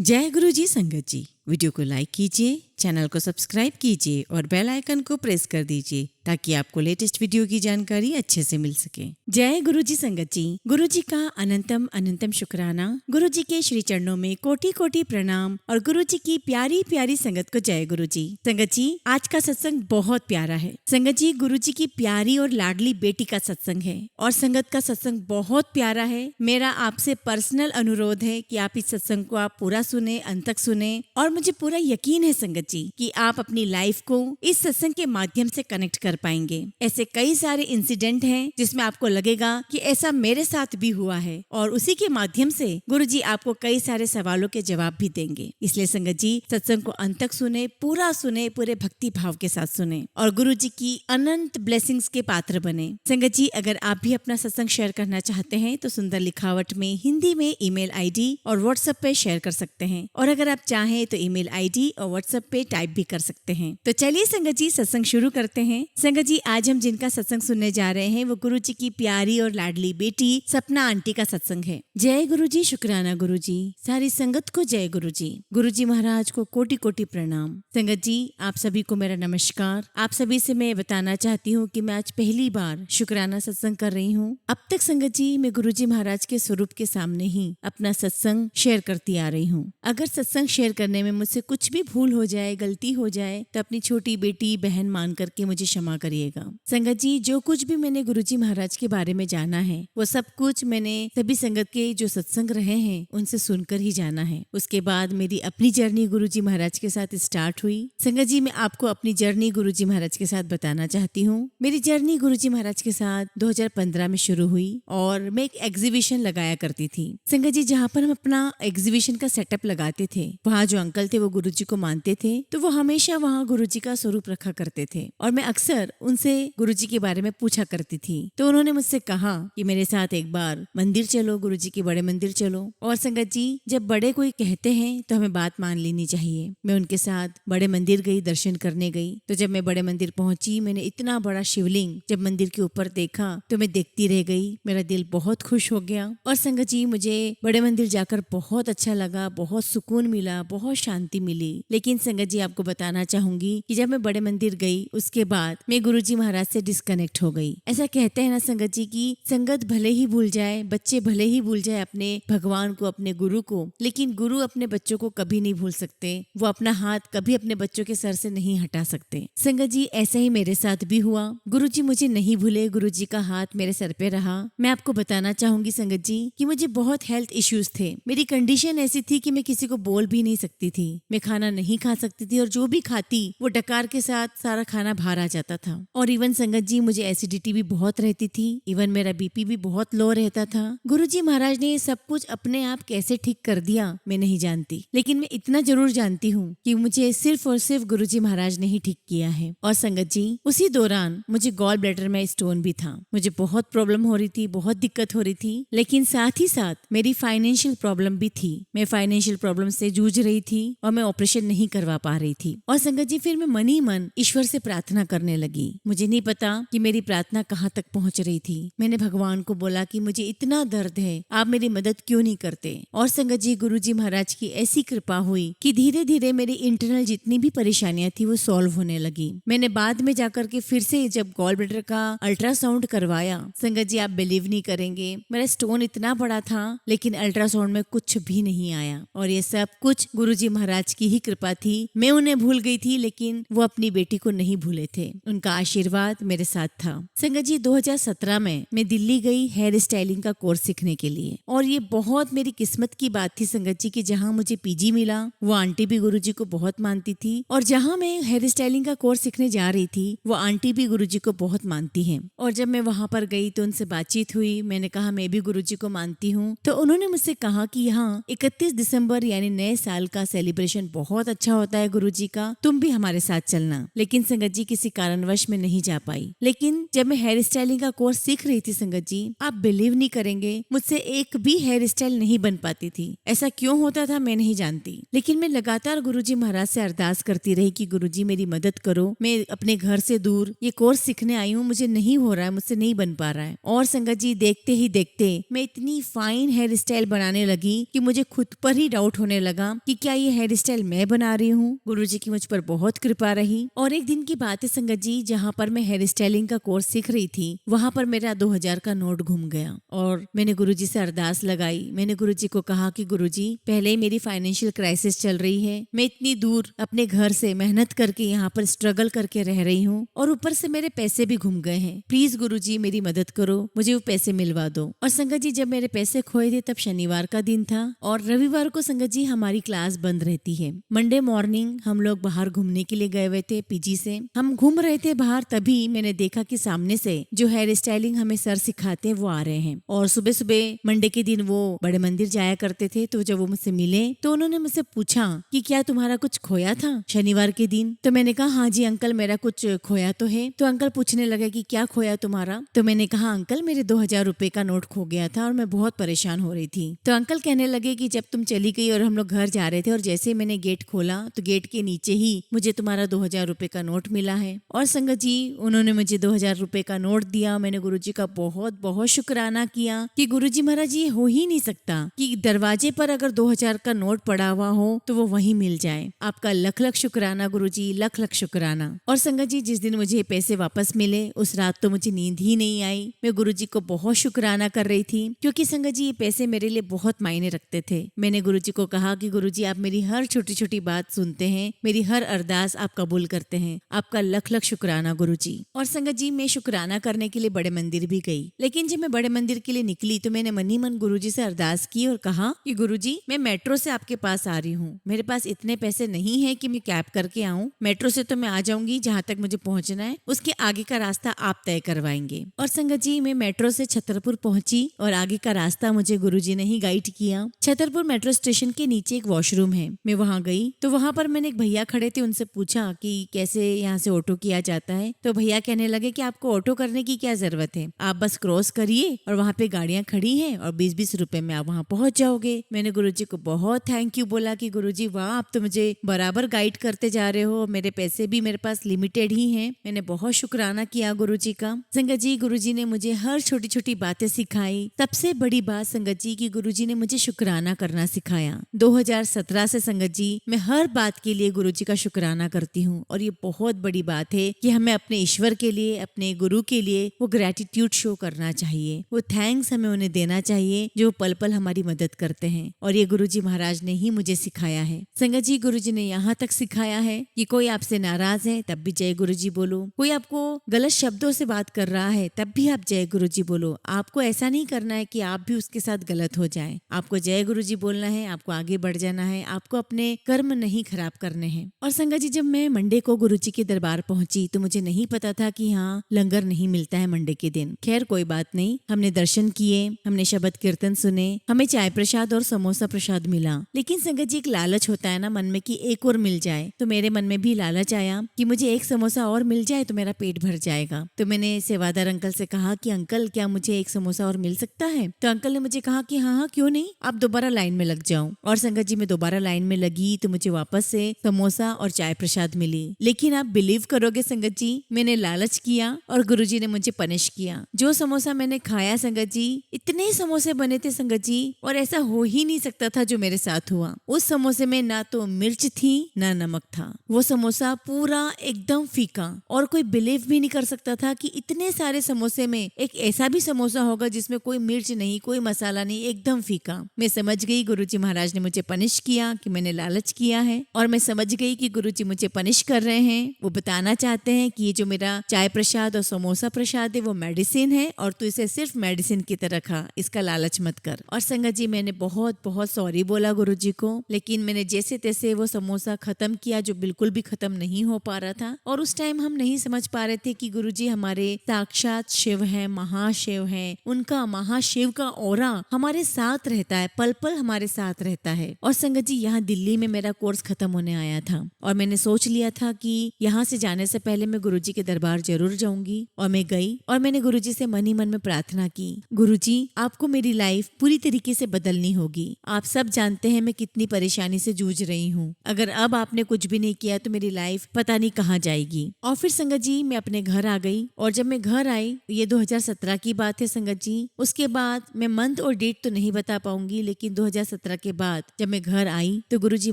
जय गुरु जी संगत जी। वीडियो को लाइक कीजिए, चैनल को सब्सक्राइब कीजिए और बेल आइकन को प्रेस कर दीजिए ताकि आपको लेटेस्ट वीडियो की जानकारी अच्छे से मिल सके। जय गुरु जी संगत जी। गुरु जी का अनंतम अनंतम शुक्राना। गुरु जी के श्री चरणों में कोटि कोटि प्रणाम और गुरु जी की प्यारी प्यारी संगत को जय गुरु जी। संगत जी, आज का सत्संग बहुत प्यारा है। संगत जी, गुरु जी की प्यारी और लाडली बेटी का सत्संग है और संगत का सत्संग बहुत प्यारा है। मेरा आपसे पर्सनल अनुरोध है कि आप इस सत्संग को आप पूरा सुने, अंत तक सुने और मुझे पूरा यकीन है संगत जी कि आप अपनी लाइफ को इस सत्संग के माध्यम से कनेक्ट कर पाएंगे। ऐसे कई सारे इंसिडेंट हैं जिसमें आपको लगेगा कि ऐसा मेरे साथ भी हुआ है और उसी के माध्यम से गुरु जी आपको कई सारे सवालों के जवाब भी देंगे। इसलिए संगत जी, सत्संग को अंत तक सुने, पूरा सुने, पूरे भक्ति भाव के साथ सुने और गुरु जी की अनंत ब्लेसिंग्स के पात्र बने। संगत जी, अगर आप भी अपना सत्संग शेयर करना चाहते हैं तो सुंदर लिखावट में हिंदी में ईमेल आईडी और व्हाट्सएप पे शेयर कर सकते हैं और अगर आप चाहें तो ईमेल आईडी और व्हाट्सएप पे टाइप भी कर सकते हैं। तो चलिए संगत जी, सत्संग शुरू करते हैं। संगत जी, आज हम जिनका सत्संग सुनने जा रहे हैं वो गुरु जी की प्यारी और लाडली बेटी सपना आंटी का सत्संग है। जय गुरु जी, शुक्राना गुरु जी। सारी संगत को जय गुरु जी। गुरु जी महाराज को कोटि कोटि प्रणाम। संगत जी, आप सभी को मेरा नमस्कार। आप सभी से मैं बताना चाहती हूँ कि मैं आज पहली बार शुक्राना सत्संग कर रही हूँ। अब तक संगत जी मैं गुरु जी महाराज के स्वरूप के सामने ही अपना सत्संग शेयर करती आ रही हूँ। अगर सत्संग शेयर करने में मुझसे कुछ भी भूल हो जाए, गलती हो जाए तो अपनी छोटी बेटी बहन मान करके मुझे क्षमा करिएगा। संगत जी, जो कुछ भी मैंने गुरु जी महाराज के बारे में जाना है वो सब कुछ मैंने सभी संगत के जो सत्संग रहे हैं उनसे सुनकर ही जाना है। उसके बाद मेरी अपनी जर्नी गुरु जी महाराज के साथ स्टार्ट हुई। संगत जी, मैं आपको अपनी जर्नी गुरु जी महाराज के साथ बताना चाहती हूँ। मेरी जर्नी गुरु जी महाराज के साथ 2015 में शुरू हुई और मैं एक एग्जीबिशन लगाया करती थी। संगत जी, जहाँ पर हम अपना एग्जीबिशन का सेटअप लगाते थे वहाँ जो अंकल थे वो गुरु जी को मानते थे तो वो हमेशा वहाँ गुरु जी का स्वरूप रखा करते थे और मैं अक्सर उनसे गुरु जी के बारे में पूछा करती थी। तो उन्होंने मुझसे कहा कि मेरे साथ एक बार मंदिर चलो, गुरु जी के बड़े मंदिर चलो। और संगत जी, जब बड़े कोई कहते हैं तो हमें बात मान लेनी चाहिए। मैं उनके साथ बड़े मंदिर गई, दर्शन करने गई। तो जब मैं बड़े मंदिर पहुंची, मैंने इतना बड़ा शिवलिंग जब मंदिर के ऊपर देखा तो मैं देखती रह गई। मेरा दिल बहुत खुश हो गया और संगत जी, मुझे बड़े मंदिर जाकर बहुत अच्छा लगा, बहुत सुकून मिला, बहुत शांति मिली। लेकिन संगत जी, आपको बताना चाहूंगी कि जब मैं बड़े मंदिर गई उसके बाद मैं गुरु जी महाराज से डिस्कनेक्ट हो गई। ऐसा कहते हैं ना संगत जी की संगत भले ही भूल जाए, बच्चे भले ही भूल जाए अपने भगवान को, अपने गुरु को, लेकिन गुरु अपने बच्चों को कभी नहीं भूल सकते। वो अपना हाथ कभी अपने बच्चों के सर से नहीं हटा सकते। संगत जी, ऐसा ही मेरे साथ भी हुआ। गुरु जी मुझे नहीं भूले, गुरु जी का हाथ मेरे सर पे रहा। मैं आपको बताना चाहूंगी संगत जी कि मुझे बहुत हेल्थ इश्यूज थे। मेरी कंडीशन ऐसी थी कि मैं किसी को बोल भी नहीं सकती थी। मैं खाना नहीं खा सकती थी और जो भी खाती वो डकार के साथ सारा खाना बाहर आ जाता था। और इवन संगत जी, मुझे एसिडिटी भी बहुत रहती थी। इवन मेरा बीपी भी बहुत लो रहता था। गुरु जी महाराज ने ये सब कुछ अपने आप कैसे ठीक कर दिया मैं नहीं जानती, लेकिन मैं इतना जरूर जानती हूँ कि मुझे सिर्फ और सिर्फ गुरु जी महाराज ने ही ठीक किया है। और संगत जी, उसी दौरान मुझे गॉल ब्लैडर में स्टोन भी था। मुझे बहुत प्रॉब्लम हो रही थी, बहुत दिक्कत हो रही थी, लेकिन साथ ही साथ मेरी फाइनेंशियल प्रॉब्लम भी थी। मैं फाइनेंशियल प्रॉब्लम से जूझ रही थी और मैं ऑपरेशन नहीं करवा पा रही थी। और संगत जी, फिर मैं मन ही मन ईश्वर से प्रार्थना करने लगी। मुझे नहीं पता कि मेरी प्रार्थना कहाँ तक पहुँच रही थी। मैंने भगवान को बोला कि मुझे इतना दर्द है, आप मेरी मदद क्यों नहीं करते। और संगत जी, गुरु जी महाराज की ऐसी कृपा हुई कि धीरे धीरे मेरी इंटरनल जितनी भी परेशानियां थी वो सॉल्व होने लगी। मैंने बाद में जाकर के फिर से जब गॉल ब्लैडर का अल्ट्रासाउंड करवाया, संगत जी आप बिलीव नहीं करेंगे, मेरा स्टोन इतना बड़ा था लेकिन अल्ट्रासाउंड में कुछ भी नहीं आया। और ये सब कुछ गुरु जी महाराज की ही कृपा थी। मैं उन्हें भूल गई थी लेकिन वो अपनी बेटी को नहीं भूले थे। उनका आशीर्वाद मेरे साथ था। संगत जी, 2017 में मैं दिल्ली गई हेयर स्टाइलिंग का कोर्स सीखने के लिए और ये बहुत मेरी किस्मत की बात थी संगत जी कि जहाँ मुझे पीजी मिला वो आंटी भी गुरु जी को बहुत मानती थी और जहाँ मैं हेयर स्टाइलिंग का कोर्स सीखने जा रही थी वो आंटी भी गुरु जी को बहुत मानती है। और जब मैं वहाँ पर गई तो उनसे बातचीत हुई। मैंने कहा मैं भी गुरु जी को मानती हूँ। तो उन्होंने मुझसे कहा कि यहाँ 31 दिसंबर यानी नए साल का सेलिब्रेशन बहुत अच्छा होता है गुरुजी का, तुम भी हमारे साथ चलना। लेकिन संगत जी किसी कारणवश मैं नहीं जा पाई। लेकिन जब मैं हेयर स्टाइलिंग का कोर्स सीख रही थी संगत जी, आप बिलीव नहीं करेंगे, मुझसे एक भी हेयर स्टाइल नहीं बन पाती थी। ऐसा क्यों होता था मैं नहीं जानती, लेकिन मैं लगातार गुरुजी महाराज से अरदास करती रही कि गुरुजी मेरी मदद करो, मैं अपने घर से दूर ये कोर्स सीखने आई हूँ, मुझे नहीं हो रहा है, मुझसे नहीं बन पा रहा है। और संगत जी देखते ही देखते मैं इतनी फाइन हेयर स्टाइल बनाने लगी कि मुझे खुद पर ही डाउट होने लगा कि क्या ये हेयर स्टाइल मैं बना रही हूँ। गुरुजी की मुझ पर बहुत कृपा रही। और एक दिन की बात है संगत जी, जहाँ पर मैं हेयर स्टाइलिंग का कोर्स सीख रही थी, वहाँ पर मेरा 2000 का नोट घूम गया और मैंने गुरुजी से अरदास लगाई। मैंने गुरुजी को कहा कि गुरुजी पहले ही मेरी फाइनेंशियल क्राइसिस चल रही है, मैं इतनी दूर अपने घर से मेहनत करके यहाँ पर स्ट्रगल करके रह रही हूँ और ऊपर से मेरे पैसे भी घूम गए हैं, प्लीज गुरुजी मेरी मदद करो, मुझे वो पैसे मिलवा दो। और संगत जी जब मेरे पैसे खोए थे तब शनिवार का दिन था और रविवार को संगत जी हमारी क्लास बंद रहती है। मंडे मॉर्निंग हम लोग बाहर घूमने के लिए गए हुए थे पीजी से। हम घूम रहे थे बाहर, तभी मैंने देखा कि सामने से जो हेयर स्टाइलिंग हमें सर सिखाते हैं वो आ रहे हैं। और सुबह सुबह मंडे के दिन वो बड़े मंदिर जाया करते थे, तो जब वो मुझसे मिले तो उन्होंने मुझसे पूछा कि क्या तुम्हारा कुछ खोया था शनिवार के दिन। तो मैंने कहा हाँ जी अंकल मेरा कुछ खोया तो है। तो अंकल पूछने लगे कि क्या खोया तुम्हारा। तो मैंने कहा अंकल मेरे 2000 रुपए का नोट खो गया था और मैं बहुत परेशान हो रही थी। तो अंकल कहने लगे कि जब तुम चली गई और हम लोग घर जा रहे थे और जैसे मैंने गेट खोला तो गेट के नीचे ही मुझे तुम्हारा 2000 रुपए का नोट मिला है। और संगत जी उन्होंने मुझे 2000 रुपए का नोट दिया। मैंने गुरुजी का बहुत बहुत शुक्राना किया कि गुरुजी महाराज ये हो ही नहीं सकता कि दरवाजे पर अगर 2000 का नोट पड़ा हुआ हो तो वो वहीं मिल जाए। आपका लख लख शुक्राना गुरुजी, लख लख शुक्राना। और संगत जी जिस दिन मुझे पैसे वापस मिले उस रात तो मुझे नींद ही नहीं आई। मैं गुरुजी को बहुत शुक्राना कर रही थी क्योंकि संगत जी ये पैसे मेरे लिए बहुत मायने रखते थे। मैंने गुरुजी को कहा कि गुरुजी आप मेरी हर छोटी छोटी बात सुनते हैं, मेरी हर अरदास आप कबूल करते हैं, आपका लख लख शुक्राना गुरुजी। और संगत जी मैं शुक्राना करने के लिए बड़े मंदिर भी गई, लेकिन जब मैं बड़े मंदिर के लिए निकली तो मैंने मन ही मन गुरुजी से अरदास की और कहा कि गुरुजी मैं मेट्रो से आपके पास आ रही हूँ, मेरे पास इतने पैसे नहीं है कि मैं कैब करके आऊँ। मेट्रो से तो मैं आ जाऊंगी जहाँ तक मुझे पहुँचना है, उसके आगे का रास्ता आप तय करवाएंगे। और संगत जी मैं मेट्रो से छतरपुर पहुंची और आगे का रास्ता मुझे गुरुजी ने ही गाइड किया। छतरपुर मेट्रो स्टेशन के नीचे एक वॉशरूम है, मैं वहाँ गई तो वहाँ पर मैंने एक भैया खड़े थे, उनसे पूछा कि कैसे यहाँ से ऑटो किया जाता है। तो भैया कहने लगे कि आपको ऑटो करने की क्या जरूरत है, आप बस क्रॉस करिए और वहाँ पे गाड़ियाँ खड़ी हैं और 20-20 रुपए में आप वहाँ पहुँच जाओगे। मैंने गुरुजी को बहुत थैंक यू बोला कि गुरुजी वाह आप तो मुझे बराबर गाइड करते जा रहे हो, मेरे पैसे भी मेरे पास लिमिटेड ही हैं। मैंने बहुत शुक्राना किया गुरुजी का। संगत जी गुरुजी ने मुझे हर छोटी छोटी बातें सिखाई। सबसे बड़ी बात संगत जी की गुरुजी ने मुझे शुक्राना करना सिखाया। 2017 से संगत जी मैं हर बात के लिए गुरुजी का शुक्राना करती हूँ और ये बहुत बड़ी बात है कि हमें अपने ईश्वर के लिए, अपने गुरु के लिए वो ग्रेटिट्यूड शो करना चाहिए, वो थैंक्स हमें उन्हें देना चाहिए जो पल पल हमारी मदद करते हैं। और ये गुरुजी महाराज ने ही मुझे सिखाया है। संगत जी गुरुजी ने यहाँ तक सिखाया है कि कोई आपसे नाराज है तब भी जय गुरुजी बोलो, कोई आपको गलत शब्दों से बात कर रहा है तब भी आप जय गुरुजी बोलो। आपको ऐसा नहीं करना है कि आप भी उसके साथ गलत हो जाए, आपको जय गुरुजी बोलना है, आपको आगे बढ़ जाना है, आपको अपने कर्म नहीं खराब करने हैं। और संगत जी जब मैं मंडे को गुरुजी के दरबार पहुंची तो मुझे नहीं पता था कि यहाँ लंगर नहीं मिलता है मंडे के दिन। खैर कोई बात नहीं, हमने दर्शन किए, हमने शब्द कीर्तन सुने, हमें चाय प्रसाद और समोसा प्रसाद मिला। लेकिन संगत जी एक लालच होता है ना मन में कि एक और मिल जाए, तो मेरे मन में भी लालच आया कि मुझे एक समोसा और मिल जाए तो मेरा पेट भर जाएगा। तो मैंने सेवादार अंकल से कहा कि अंकल क्या मुझे एक समोसा और मिल सकता है। तो अंकल ने मुझे कहा कि हाँ हाँ क्यों नहीं, आप दोबारा लाइन में लग जाओ। और संगत जी मैं दोबारा लाइन में लगी तो मुझे वापस से समोसा और चाय प्रसाद मिली। लेकिन आप बिलीव करोगे संगत जी मैंने लालच किया और गुरुजी ने मुझे पनिश किया। जो समोसा मैंने खाया संगत जी, इतने समोसे बने थे संगत जी और ऐसा हो ही नहीं सकता था जो मेरे साथ हुआ। उस समोसे में ना तो मिर्च थी ना नमक था, वो समोसा पूरा एकदम फीका। और कोई बिलीव भी नहीं कर सकता था कि इतने सारे समोसे में एक ऐसा भी समोसा होगा जिसमें कोई मिर्च नहीं, कोई मसाला नहीं, एकदम फीका। मैं समझ गई गुरुजी महाराज ने मुझे पनिश किया कि मैंने लालच किया है। और मैं समझ गई कि गुरुजी मुझे पनिश कर रहे हैं, वो बताना चाहते हैं कि ये जो मेरा चाय प्रसाद और समोसा प्रसाद है वो मेडिसिन है और तू इसे सिर्फ मेडिसिन की तरह खा, इसका लालच मत कर। और संगत जी मैंने बहुत बहुत सॉरी बोला गुरुजी को, लेकिन मैंने जैसे तैसे वो समोसा खत्म किया जो बिल्कुल भी खत्म नहीं हो पा रहा था। और उस टाइम हम नहीं समझ पा रहे थे कि गुरुजी हमारे साक्षात शिव हैं, महाशिव हैं, उनका महाशिव का ऑरा हमारे साथ रहता है, पल पल हमारे साथ रहता है। और संगत जी यहाँ दिल्ली में मेरा कोर्स खत्म होने आया था और मैंने सोच लिया था कि यहाँ से जाने से पहले मैं गुरुजी के दरबार जरूर जाऊंगी। और मैं गई और मैंने गुरुजी से मन ही मन में प्रार्थना की, गुरुजी आपको मेरी लाइफ पूरी तरीके से बदलनी होगी। आप सब जानते हैं मैं कितनी परेशानी से जूझ रही हूँ। अगर अब आपने कुछ भी नहीं किया तो मेरी लाइफ पता नहीं कहाँ जाएगी। और फिर संगत जी मैं अपने घर आ गई और जब मैं घर आई, ये 2017 की बात है संगत जी। उसके बाद मैं मंथ और डेट तो नहीं बता पाऊंगी, लेकिन 2017 के बाद जब मैं घर आई तो गुरुजी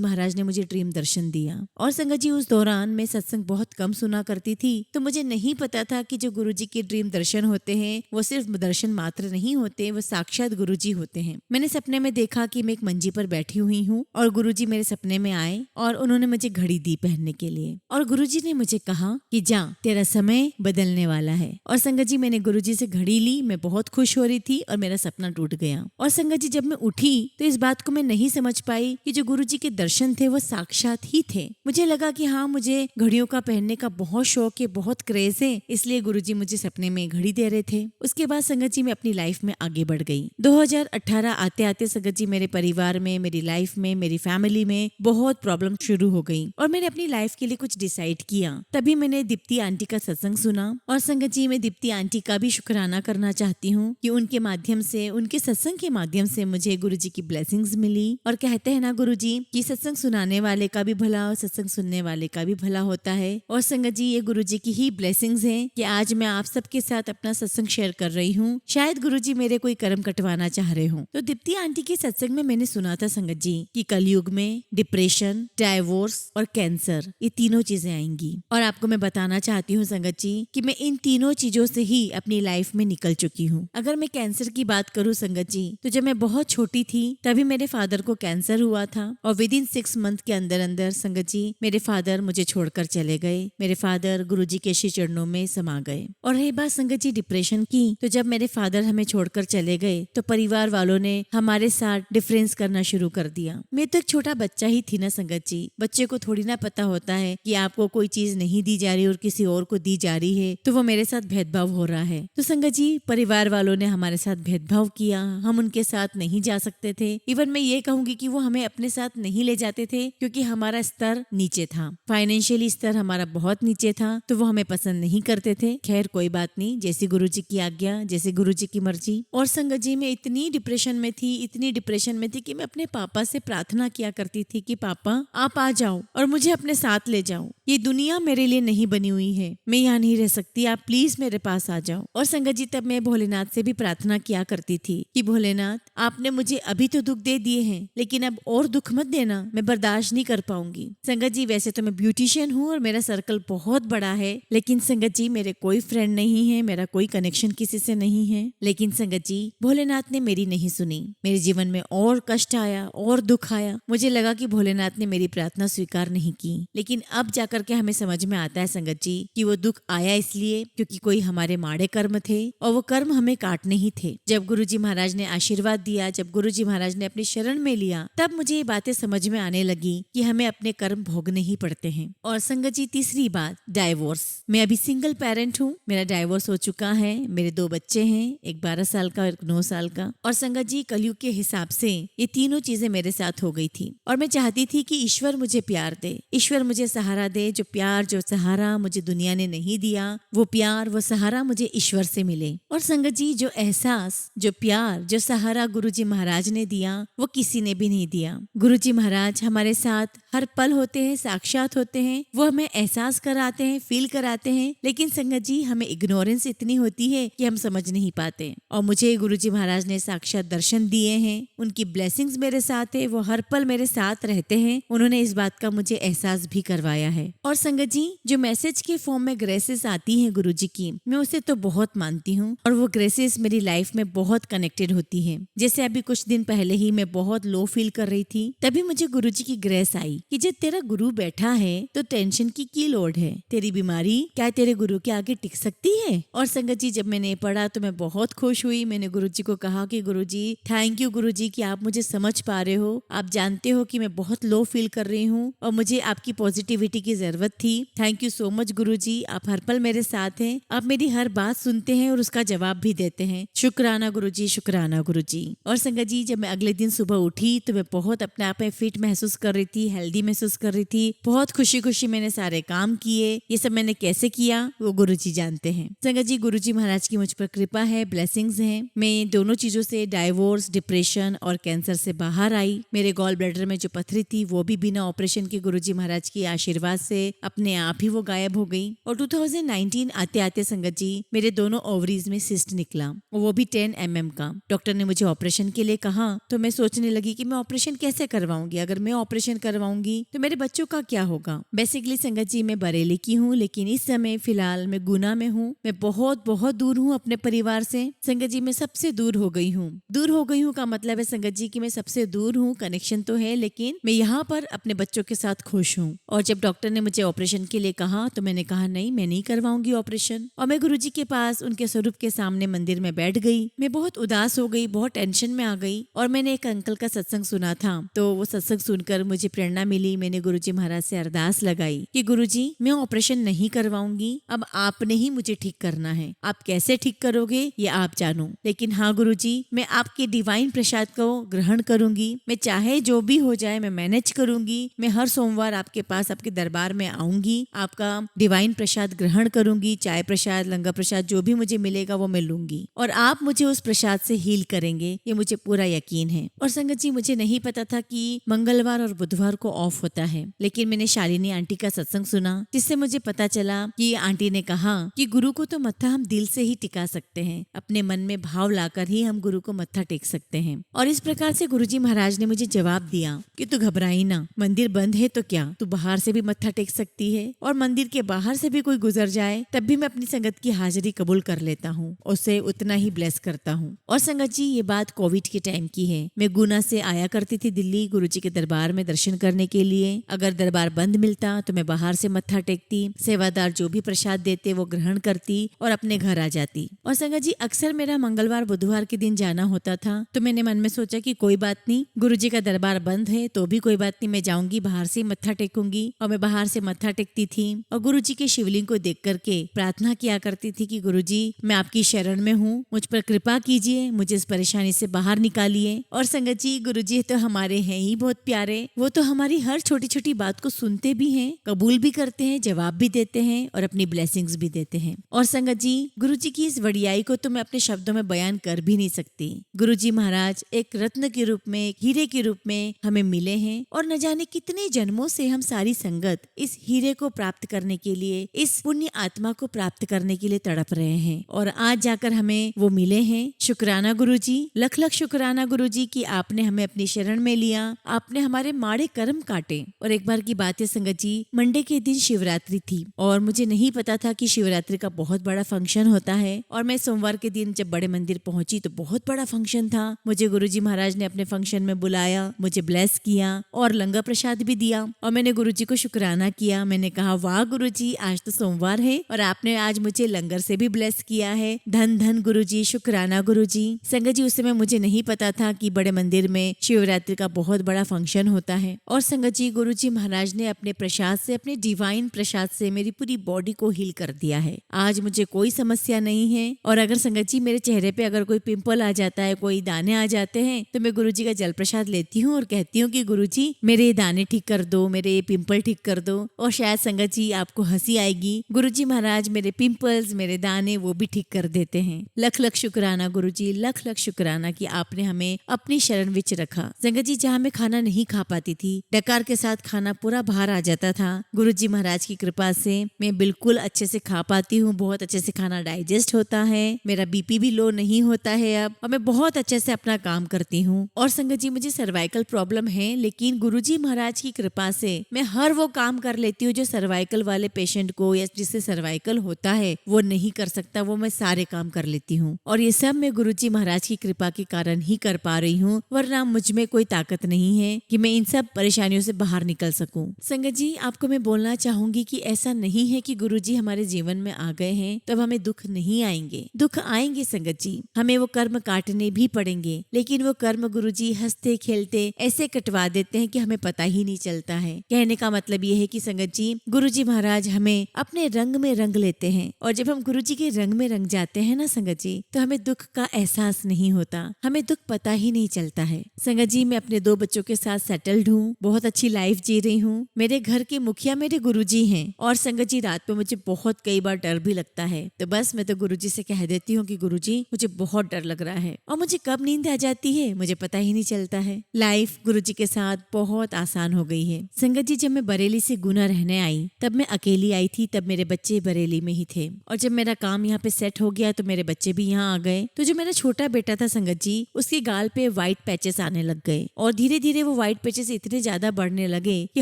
महाराज ने मुझे ड्रीम दर्शन दिया। और संगत जी उस दौरान मैं सत्संग बहुत कम सुना करती थी, तो मुझे नहीं पता था कि जो गुरुजी के ड्रीम दर्शन होते हैं वो सिर्फ दर्शन मात्र नहीं होते, वो साक्षात गुरुजी होते हैं। मैंने सपने में देखा कि मैं एक मंजी पर बैठी हुई हूँ और गुरुजी मेरे सपने में आए और उन्होंने मुझे घड़ी दी पहनने के लिए और गुरुजी ने मुझे कहा कि जा तेरा समय बदलने वाला है। और संगत जी मैंने गुरुजी से घड़ी ली, मैं बहुत खुश हो रही थी और मेरा सपना टूट गया। और संगत जी जब मैं उठी तो इस बात को मैं नहीं समझ पाई कि जो गुरुजी के दर्शन थे वो साक्षात ही थे। मुझे लगा कि हाँ मुझे घड़ियों का पहनने का बहुत शौक है, बहुत क्रेज है, इसलिए गुरुजी मुझे सपने में घड़ी दे रहे थे। उसके बाद संगत जी मैं अपनी लाइफ में आगे बढ़ गई। 2018 आते आते संगत जी मेरे परिवार में, मेरी लाइफ में, मेरी फैमिली में बहुत प्रॉब्लम शुरू हो गई और मैंने अपनी लाइफ के लिए कुछ डिसाइड किया। तभी मैंने दीप्ति आंटी का सत्संग सुना और संगत जी मैं दीप्ति आंटी का भी शुक्राना करना चाहती हूँ कि उनके माध्यम से, उनके सत्संग के माध्यम से मुझे गुरुजी की ब्लेसिंग्स मिली। और कहते हैं ना गुरुजी कि सत्संग सुनाने वाले का भी भला और सत्संग सुनने वाले का भी भला होता है। और संगत जी ये गुरुजी की ही ब्लेसिंग्स हैं कि आज मैं आप सबके साथ अपना सत्संग शेयर कर रही हूँ। शायद गुरुजी मेरे कोई कर्म कटवाना चाह रहे हो। तो दीप्ति आंटी के सत्संग में मैंने सुना था संगत जी कि कलयुग में डिप्रेशन, डाइवोर्स और कैंसर ये तीनों चीजें आएंगी। और आपको मैं बताना चाहती हूँ संगत जी कि मैं इन तीनों चीजों से ही अपनी लाइफ में निकल चुकी हूँ। अगर मैं कैंसर की बात करूँ संगत जी, तो जब मैं बहुत छोटी थी तभी मेरे फादर को कैंसर हुआ था और विद इन 6 मंथ के अंदर अंदर संगत जी मेरे फादर मुझे छोड़कर चले गए। मेरे फादर गुरुजी के श्री चरणों में समा गए। और रही बात संगत जी डिप्रेशन की, तो जब मेरे फादर हमें छोड़कर चले गए तो परिवार वालों ने हमारे साथ डिफरेंस करना शुरू कर दिया। मैं तो एक छोटा बच्चा ही थी ना संगत जी, बच्चे को थोड़ी ना पता होता है कि आपको कोई चीज नहीं दी जा रही और किसी और को दी जा रही है तो वो मेरे साथ भेदभाव हो रहा है। तो संगत जी परिवार वालों ने हमारे साथ भेदभाव किया, हम उनके साथ नहीं जा सकते थे। इवन मैं ये कहूंगी कि वो हमें अपने साथ नहीं ले जाते थे क्योंकि हमारा स्तर नीचे था, फाइनेंशियली स्तर हमारा बहुत नीचे था, तो वो हमें पसंद नहीं करते थे। खैर कोई बात नहीं, जैसी गुरुजी की आज्ञा, जैसे गुरुजी की मर्जी। और संगत जी मैं इतनी डिप्रेशन में थी, इतनी डिप्रेशन में थी कि मैं अपने पापा से प्रार्थना किया करती थी कि पापा आप आ जाओ और मुझे अपने साथ ले जाओ, ये दुनिया मेरे लिए नहीं बनी हुई है, मैं यहाँ नहीं रह सकती, आप प्लीज मेरे पास आ जाओ। और संगत जी तब मैं भोलेनाथ से भी प्रार्थना किया करती थी कि भोलेनाथ आपने मुझे अभी तो दुख दे दिए हैं लेकिन अब और दुख मत देना, मैं बर्दाश्त नहीं कर पाऊंगी। संगत जी वैसे तो मैं ब्यूटिशियन हूँ और मेरा सर्कल बहुत बड़ा है, लेकिन संगत जी मेरे कोई फ्रेंड नहीं है, मेरा कोई कनेक्शन किसी से नहीं है। लेकिन संगत जी भोलेनाथ ने मेरी नहीं सुनी, मेरे जीवन में और कष्ट आया और दुख आया। मुझे लगा कि भोलेनाथ ने मेरी प्रार्थना स्वीकार नहीं की, लेकिन अब जाकर के हमें समझ में आता है संगत जी कि वो दुख आया इसलिए क्योंकि कोई हमारे माड़े कर्म थे और वो कर्म हमें काटने ही थे। जब गुरुजी महाराज ने आशीर्वाद दिया, जब गुरुजी महाराज ने अपनी शरण में लिया, तब मुझे ये बातें समझ में आने लगी कि हमें अपने कर्म भोगने ही पड़ते हैं। और संगत जी तीसरी बात, डाइवोर्स। मैं अभी सिंगल पेरेंट हूँ, मेरा डाइवोर्स हो चुका है, मेरे 2 बच्चे हैं, एक 12 साल का और एक 9 साल का। और संगत जी कलयुग के हिसाब से ये तीनों चीजें मेरे साथ हो गई थी और मैं चाहती थी कि ईश्वर मुझे प्यार दे, ईश्वर मुझे सहारा दे। जो प्यार, जो सहारा मुझे दुनिया ने नहीं दिया, वो प्यार, वो सहारा मुझे ईश्वर से मिले। और संगत जी जो एहसास, जो प्यार, जो सहारा गुरुजी महाराज ने दिया वो किसी ने भी नहीं दिया। गुरुजी महाराज हमारे साथ हर पल होते हैं, साक्षात होते हैं, वो हमें एहसास कराते हैं, फील कराते हैं, लेकिन संगत जी हमें इग्नोरेंस इतनी होती है कि हम समझ नहीं पाते। और मुझे गुरुजी महाराज ने साक्षात दर्शन दिए हैं, उनकी ब्लेसिंग्स मेरे साथ है, वो हर पल मेरे साथ रहते हैं, उन्होंने इस बात का मुझे एहसास भी करवाया है। और संगत जी जो मैसेज के फॉर्म में ग्रेसेस आती हैं गुरुजी की, मैं उसे तो बहुत मानती हूँ और वो ग्रेसेस मेरी लाइफ में बहुत कनेक्टेड होती है। जैसे अभी कुछ दिन पहले ही मैं बहुत लो फील कर रही थी, तभी मुझे गुरुजी की ग्रेस आई कि जब तेरा गुरु बैठा है तो टेंशन की लोड है। तेरी बीमारी क्या तेरे गुरु के आगे टिक सकती है? और संगत जी, जब मैंने पढ़ा तो मैं बहुत खुश हुई। मैंने गुरुजी को कहा कि गुरुजी थैंक यू गुरुजी कि आप मुझे समझ पा रहे हो। आप जानते हो कि मैं बहुत लो फील कर रही हूँ और मुझे आपकी पॉजिटिविटी की जरूरत थी। थैंक यू सो मच गुरुजी, आप हर पल मेरे साथ हैं। आप मेरी हर बात सुनते हैं और उसका जवाब भी देते हैं। शुक्राना गुरुजी, शुक्राना गुरुजी। और संगत जी, जब मैं अगले दिन सुबह उठी तो मैं बहुत अपने आप में फिट महसूस कर रही थी, हेल्दी महसूस कर रही थी। बहुत खुशी खुशी मैंने सारे काम किए। ये सब मैंने कैसे किया वो गुरुजी जानते हैं। संगत जी, गुरुजी महाराज की मुझ पर कृपा है, ब्लेसिंग्स हैं। मैं दोनों चीजों से, डाइवोर्स, डिप्रेशन और कैंसर से बाहर आई। मेरे गॉल ब्लैडर में जो पथरी थी वो भी बिना ऑपरेशन के गुरुजी महाराज की आशीर्वाद से अपने आप ही वो गायब हो गई। और 2019 आते आते संगत जी, मेरे दोनों ओवरीज में सिस्ट निकला, वो भी 10 mm का। डॉक्टर ने मुझे ऑपरेशन के लिए कहा तो मैं सोचने लगी कि मैं ऑपरेशन कैसे करवाऊंगी। अगर मैं ऑपरेशन करवाऊंगी तो मेरे बच्चों का क्या होगा। बेसिकली संगत जी, मैं बरेली की हूँ, लेकिन इस समय फिलहाल मैं गुना में हूँ। मैं बहुत बहुत दूर हूँ अपने परिवार से। संगत जी, मैं सबसे दूर हो गई हूँ। दूर हो गई हूँ का मतलब है संगत जी कि मैं सबसे दूर हूँ। कनेक्शन तो है लेकिन मैं यहाँ पर अपने बच्चों के साथ खुश हूँ। और जब डॉक्टर ने मुझे ऑपरेशन के लिए कहा तो मैंने कहा नहीं, मैं नहीं करवाऊंगी ऑपरेशन। और मैं गुरुजी के पास उनके स्वरूप के सामने मंदिर में बैठ गई। मैं बहुत उदास हो गई, बहुत टेंशन में आ गई। और मैंने एक अंकल का सत्संग सुना था, तो वो सत्संग सुनकर मुझे प्रेरणा मिली। मैंने गुरुजी महाराज से अरदास लगाई कि गुरुजी, मैं ऑपरेशन नहीं करवाऊंगी, अब आपने ही मुझे ठीक करना है। आप कैसे ठीक करोगे ये आप जानो, लेकिन हाँ गुरुजी, मैं आपके डिवाइन प्रसाद को ग्रहण करूंगी। मैं चाहे जो भी हो जाए मैं मैनेज करूंगी। मैं हर सोमवार आपके पास, आपके दरबार में आऊंगी, आपका डिवाइन प्रसाद ग्रहण करूंगी। चाय प्रसाद, लंगर प्रसाद जो भी मुझे मिलेगा वो मैं लूंगी और आप मुझे उस प्रसाद से हील करेंगे, ये मुझे पूरा यकीन है। और संगत जी, मुझे नहीं पता था कि मंगलवार और बुधवार को ऑफ होता है, लेकिन मैंने शालिनी आंटी का सत्संग सुना जिससे मुझे पता चला कि आंटी ने कहा कि गुरु को तो मत्था हम दिल से ही टिका सकते हैं, अपने मन में भाव लाकर ही हम गुरु को मत्था टेक सकते हैं। और इस प्रकार से गुरुजी महाराज ने मुझे जवाब दिया कि तू घबराई ना, मंदिर बंद है तो क्या, तू बाहर से भी मत्था टेक सकती है और मंदिर के बाहर से भी कोई गुजर जाए तब भी मैं अपनी संगत की हाजिरी कबूल कर लेता हूँ, उसे उतना ही ब्लेस करता हूँ। और संगत जी, ये बात कोविड के टाइम की है। मैं गुना से आया करती थी दिल्ली गुरुजी के दरबार में दर्शन करने के लिए। अगर दरबार बंद मिलता तो मैं बाहर से मत्था टेकती, सेवादार जो भी प्रसाद देते वो ग्रहण करती और अपने घर आ जाती। और संगत जी, अक्सर मेरा मंगलवार बुधवार के दिन जाना होता था, तो मैंने मन में सोचा कि कोई बात नहीं, गुरुजी का दरबार बंद है तो भी कोई बात नहीं, मैं जाऊंगी, बाहर से मत्था टेकूंगी। और मैं बाहर से मत्था टेकती थी और गुरुजी के शिवलिंग को देख करके प्रार्थना किया करती थी कि गुरुजी, मैं आपकी शरण में हूँ, मुझ पर कृपा कीजिए, मुझे इस परेशानी से बाहर निकालिए। और संगत जी, गुरुजी तो हमारे हैं ही बहुत प्यारे। वो तो हमारी हर छोटी छोटी बात को सुनते भी हैं, कबूल भी करते हैं, जवाब भी देते हैं और अपनी ब्लेसिंग्स भी देते हैं। और संगत जी, गुरुजी की इस वडियाई को तो मैं अपने शब्दों में बयान कर भी नहीं सकती। गुरुजी महाराज एक रत्न के रूप में, एक हीरे के रूप में हमें मिले हैं और न जाने कितने जन्मों से हम सारी संगत इस हीरे को प्राप्त करने के लिए, इस पुण्य आत्मा को प्राप्त करने के लिए तड़प रहे हैं और आज जाकर हमें वो मिले हैं। शुक्राना गुरुजी, लख लख शुक्राना गुरुजी कि आपने हमें अपनी शरण में लिया, आपने हमारे माड़े कर्म काटे। और एक बार की बात है संगत जी, मंडे के दिन शिवरात्रि थी और मुझे नहीं पता था कि शिवरात्रि का बहुत बड़ा फंक्शन होता है। और मैं सोमवार के दिन जब बड़े मंदिर पहुंची तो बहुत बड़ा फंक्शन था। मुझे गुरुजी महाराज ने अपने फंक्शन में बुलाया, मुझे ब्लेस किया और लंगर प्रसाद भी दिया और मैंने गुरुजी को शुक्राना किया। मैंने कहा, वाह गुरुजी, आज तो सोमवार है और आपने आज मुझे लंगर से भी ब्लेस किया है। धन धन गुरुजी, शुक्राना गुरुजी। संगत जी, उस समय मुझे नहीं पता था कि बड़े मंदिर में शिवरात्रि का बहुत बड़ा फंक्शन होता है। और संगत जी, गुरुजी महाराज ने अपने प्रसाद से, अपने डिवाइन प्रसाद से मेरी पूरी बॉडी को हील कर दिया है। आज मुझे कोई समस्या नहीं है। और अगर संगत जी मेरे चेहरे पे अगर कोई पिंपल आ जाता है, कोई दाने आ जाते हैं, तो मैं गुरुजी का जल प्रसाद लेती हूँ और कहती हूँ कि गुरुजी मेरे ये दाने ठीक कर दो, मेरे ये पिंपल ठीक कर दो। और शायद संगत जी आपको हंसी आएगी, गुरुजी महाराज मेरे पिंपल्स, मेरे दाने वो भी ठीक कर देते हैं। लख लख शुक्राना गुरुजी, लख लख शुक्राना कि आपने हमें अपनी शरण विच रखा। संगत जी, जहाँ मैं खाना नहीं खा पाती थी, डकार के साथ खाना पूरा बाहर आ जाता था, गुरुजी महाराज की कृपा से मैं बिल्कुल अच्छे से खा पाती हूँ, बहुत अच्छे से खाना डाइजेस्ट होता है, मेरा बीपी भी लो नहीं होता है अब, और मैं बहुत अच्छे से अपना काम करती हूँ। और संगत जी, मुझे सर्वाइकल प्रॉब्लम है, लेकिन गुरुजी महाराज की कृपा से मैं हर वो काम कर लेती हूँ जो सर्वाइकल वाले पेशेंट को या जिससे सर्वाइकल होता है वो नहीं कर सकता, वो मैं सारे काम कर लेती हूँ। और ये सब मैं गुरुजी महाराज की कृपा के कारण ही कर पा रही हूँ, वरना मुझ में कोई ताकत नहीं है कि मैं इन सब परेशानियों परेशानियों से बाहर निकल सकूं। संगत जी, आपको मैं बोलना चाहूंगी कि ऐसा नहीं है कि गुरुजी हमारे जीवन में आ गए हैं तब हमें दुख नहीं आएंगे। दुख आएंगे संगत जी, हमें वो कर्म काटने भी पड़ेंगे, लेकिन वो कर्म गुरुजी हंसते खेलते ऐसे कटवा देते हैं कि हमें पता ही नहीं चलता है। कहने का मतलब ये है कि संगत जी, गुरुजी महाराज हमें अपने रंग में रंग लेते हैं, और जब हम गुरुजी के रंग में रंग जाते हैं ना संगत जी, तो हमें दुख का एहसास नहीं होता, हमें दुख पता ही नहीं चलता है। संगत जी, मैं अपने 2 बच्चों के साथ सेटल्ड हूँ, बहुत अच्छी लाइफ जी रही हूँ। मेरे घर के मुखिया मेरे गुरुजी हैं, और संगत जी रात में मुझे बहुत कई बार डर भी लगता है, तो बस मैं तो गुरुजी से कह देती हूँ कि गुरुजी मुझे बहुत डर लग रहा है, और मुझे कब नींद आ जाती है मुझे पता ही नहीं चलता है। लाइफ गुरुजी के साथ बहुत आसान हो गई है। संगत जी, जब मैं बरेली से गुना रहने आई तब मैं अकेली आई थी, तब मेरे बच्चे बरेली में ही थे, और जब मेरा काम यहाँ पे सेट हो गया तो मेरे बच्चे भी यहाँ आ गए। तो जो मेरा छोटा बेटा था संगत जी, उसके गाल पे व्हाइट पैचेस आने लग गए, और धीरे धीरे वो व्हाइट पैचेस इतने ज्यादा बढ़ने लगे कि